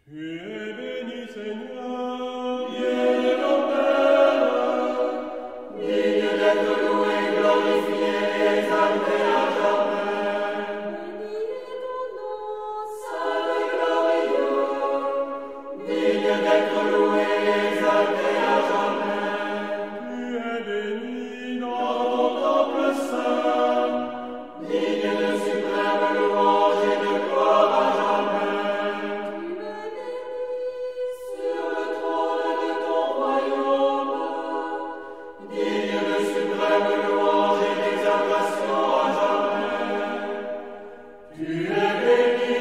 Tu es béni, Seigneur, Dieu de nos pères, digne d'être loué, glorifié et exalté à jamais. Béni est ton nom, saint et glorieux, digne d'être loué et exalté à jamais. tu es béni Dans dans ton temple saint, digne de suprême louange et de gloire à jamais. Tu es béni sur le trône de ton royaume, digne de suprême louange et d'exaltation à jamais. Tu es béni,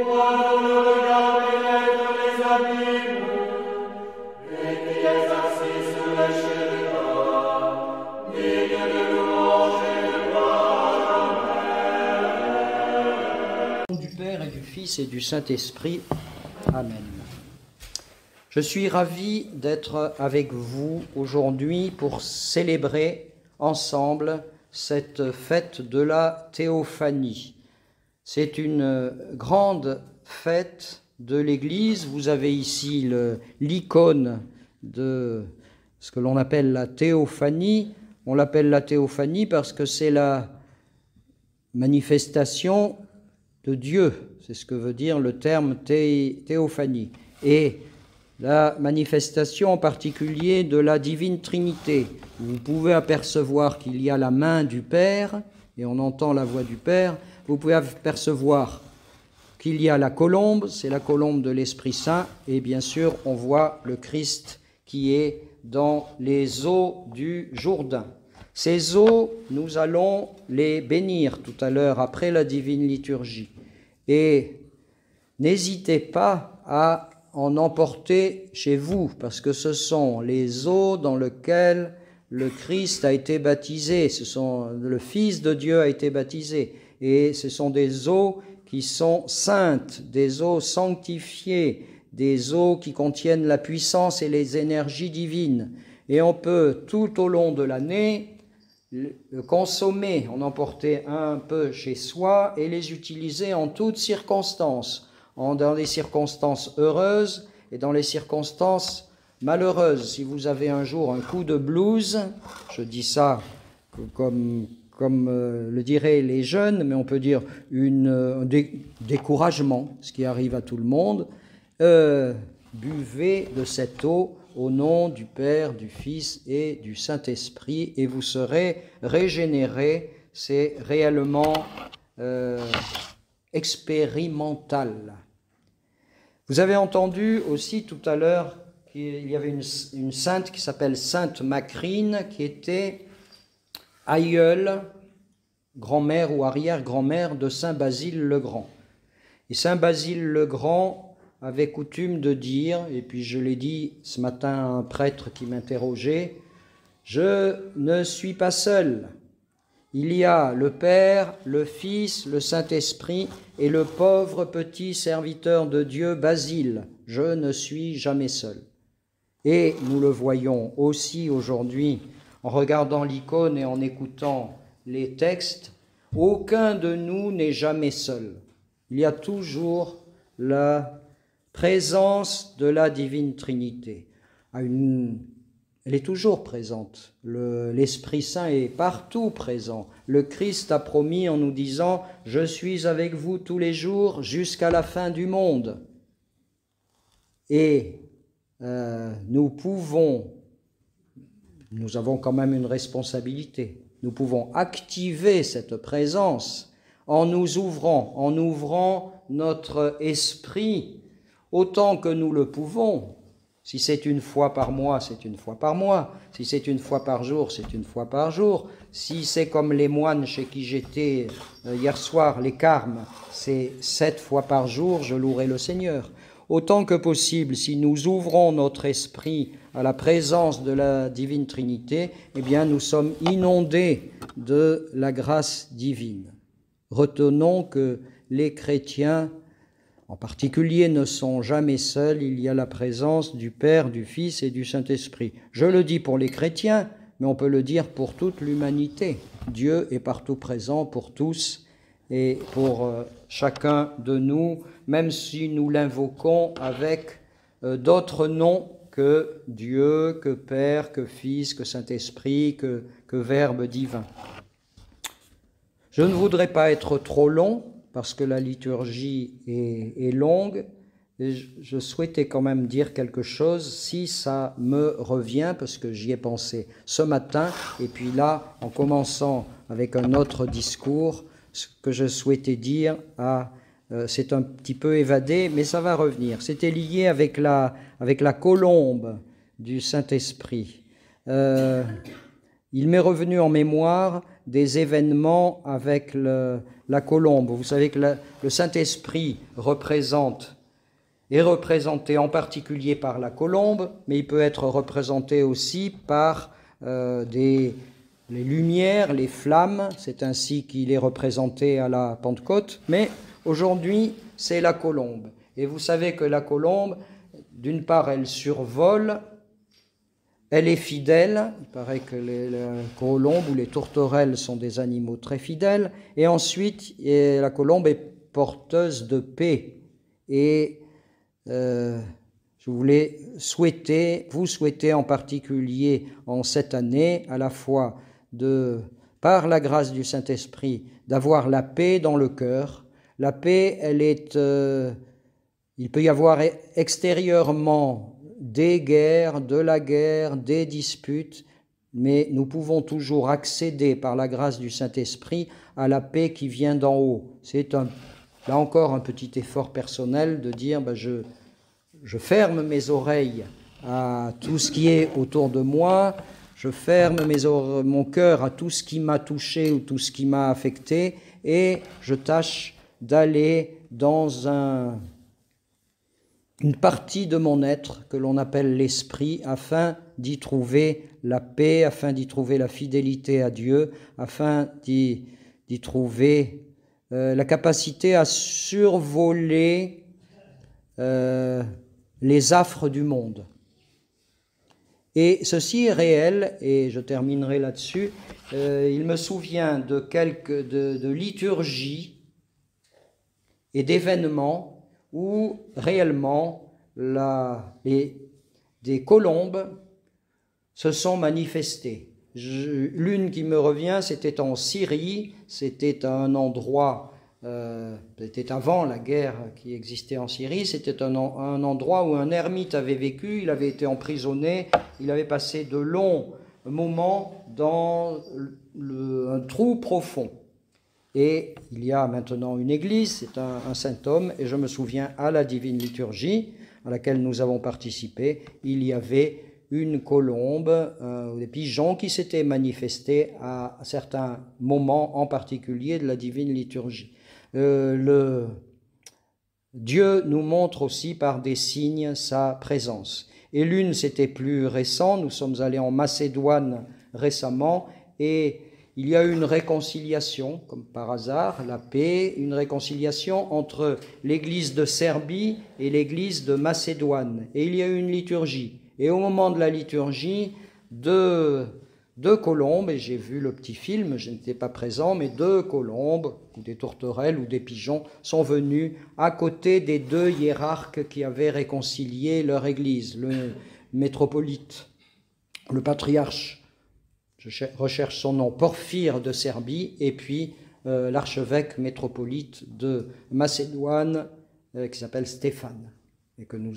toi dont le regard pénètre les abîmes, et qui es assis sur les chérubins, digne de louange et de gloire à jamais. Au nom du Père et du Fils et du Saint-Esprit. Amen. Je suis ravi d'être avec vous aujourd'hui pour célébrer ensemble cette fête de la Théophanie. C'est une grande fête de l'Église. Vous avez ici l'icône de ce que l'on appelle la Théophanie. On l'appelle la Théophanie parce que c'est la manifestation de Dieu. C'est ce que veut dire le terme théophanie. Et la manifestation en particulier de la divine Trinité. Vous pouvez apercevoir qu'il y a la main du Père, et on entend la voix du Père. Vous pouvez apercevoir qu'il y a la colombe, c'est la colombe de l'Esprit Saint, et bien sûr on voit le Christ qui est dans les eaux du Jourdain. Ces eaux, nous allons les bénir tout à l'heure après la divine liturgie. Et n'hésitez pas à en emporter chez vous, parce que ce sont les eaux dans lesquelles le Christ a été baptisé, le Fils de Dieu a été baptisé, et ce sont des eaux qui sont saintes, des eaux sanctifiées, des eaux qui contiennent la puissance et les énergies divines. Et on peut tout au long de l'année le consommer, en emporter un peu chez soi et les utiliser en toutes circonstances, dans les circonstances heureuses et dans les circonstances malheureuses. Si vous avez un jour un coup de blues, je dis ça comme le diraient les jeunes, mais on peut dire un découragement, ce qui arrive à tout le monde, buvez de cette eau au nom du Père, du Fils et du Saint-Esprit, et vous serez régénérés. C'est réellement expérimental. Vous avez entendu aussi tout à l'heure qu'il y avait une sainte qui s'appelle Sainte Macrine, qui était aïeule, grand-mère ou arrière-grand-mère de Saint Basile le Grand. Et Saint Basile le Grand avait coutume de dire, et puis je l'ai dit ce matin à un prêtre qui m'interrogeait, « Je ne suis pas seul. Il y a le Père, le Fils, le Saint-Esprit et le pauvre petit serviteur de Dieu Basile. Je ne suis jamais seul. » Et nous le voyons aussi aujourd'hui en regardant l'icône et en écoutant les textes, aucun de nous n'est jamais seul. Il y a toujours la présence de la divine Trinité. Elle est toujours présente. L'Esprit Saint est partout présent. Le Christ a promis en nous disant « Je suis avec vous tous les jours jusqu'à la fin du monde ». Et nous avons quand même une responsabilité. Nous pouvons activer cette présence en ouvrant notre esprit autant que nous le pouvons. Si c'est une fois par mois, c'est une fois par mois. Si c'est une fois par jour, c'est une fois par jour. Si c'est comme les moines chez qui j'étais hier soir, les carmes, c'est 7 fois par jour, je louerai le Seigneur. Autant que possible, si nous ouvrons notre esprit à la présence de la divine Trinité, eh bien nous sommes inondés de la grâce divine. Retenons que les chrétiens en particulier ne sont jamais seuls, il y a la présence du Père, du Fils et du Saint-Esprit. Je le dis pour les chrétiens, mais on peut le dire pour toute l'humanité. Dieu est partout présent pour tous, et pour chacun de nous, même si nous l'invoquons avec d'autres noms que Dieu, que Père, que Fils, que Saint-Esprit, que Verbe divin. Je ne voudrais pas être trop long, parce que la liturgie est longue, et je souhaitais quand même dire quelque chose, si ça me revient, parce que j'y ai pensé ce matin, et puis là, en commençant avec un autre discours, ce que je souhaitais dire c'est un petit peu évadé, mais ça va revenir. C'était lié avec la colombe du Saint-Esprit. Il m'est revenu en mémoire des événements avec la colombe. Vous savez que le Saint-Esprit est représenté en particulier par la colombe, mais il peut être représenté aussi par les lumières, les flammes. C'est ainsi qu'il est représenté à la Pentecôte. Mais aujourd'hui, c'est la colombe. Et vous savez que la colombe, d'une part, elle survole, elle est fidèle. Il paraît que les colombes ou les tourterelles sont des animaux très fidèles. Et ensuite, la colombe est porteuse de paix. Et je voulais vous souhaiter en particulier en cette année, à la fois par la grâce du Saint-Esprit, d'avoir la paix dans le cœur. La paix, il peut y avoir extérieurement des guerres, de la guerre, des disputes, mais nous pouvons toujours accéder par la grâce du Saint-Esprit à la paix qui vient d'en haut. C'est là encore un petit effort personnel de dire je ferme mes oreilles à tout ce qui est autour de moi, je ferme mon cœur à tout ce qui m'a touché ou tout ce qui m'a affecté, et je tâche d'aller dans une partie de mon être que l'on appelle l'esprit, afin d'y trouver la paix, afin d'y trouver la fidélité à Dieu, afin d'y trouver la capacité à survoler les affres du monde. Et ceci est réel, et je terminerai là-dessus. Il me souvient de liturgies et d'événements où réellement des colombes se sont manifestées. L'une qui me revient, c'était en Syrie, c'était un endroit, c'était avant la guerre qui existait en Syrie, c'était un endroit où un ermite avait vécu, il avait été emprisonné, il avait passé de longs moments dans un trou profond. Et il y a maintenant une église, c'est un saint homme, et je me souviens à la divine liturgie à laquelle nous avons participé, il y avait une colombe, des pigeons qui s'étaient manifestés à certains moments en particulier de la divine liturgie. Dieu nous montre aussi par des signes sa présence. Et l'une, c'était plus récent, nous sommes allés en Macédoine récemment, et il y a eu une réconciliation, comme par hasard, la paix, une réconciliation entre l'église de Serbie et l'église de Macédoine. Et il y a eu une liturgie. Et au moment de la liturgie, deux colombes, et j'ai vu le petit film, je n'étais pas présent, mais 2 colombes, ou des tourterelles, ou des pigeons, sont venus à côté des 2 hiérarques qui avaient réconcilié leur église, le métropolite, le patriarche, je recherche son nom, Porphyre de Serbie, et puis l'archevêque métropolite de Macédoine, qui s'appelle Stéphane, et que nous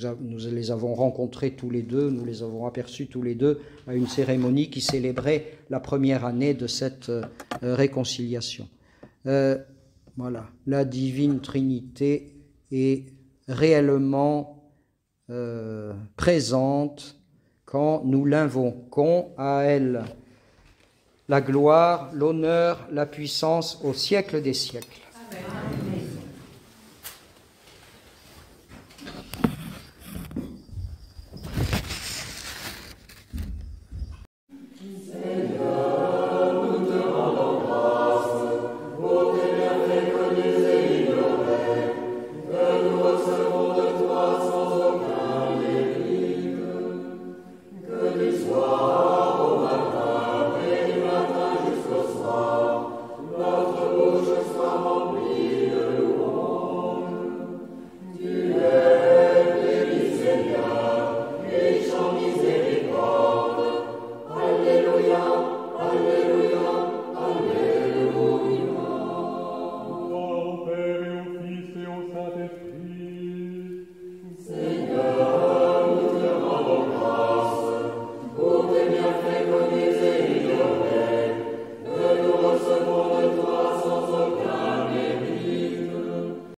les avons rencontrés tous les deux, nous les avons aperçus tous les deux à une cérémonie qui célébrait la première année de cette réconciliation. Voilà, la divine Trinité est réellement présente quand nous l'invoquons. À elle la gloire, l'honneur, la puissance au siècle des siècles. Amen. Notre bouche soit remplie Saint-Esprit,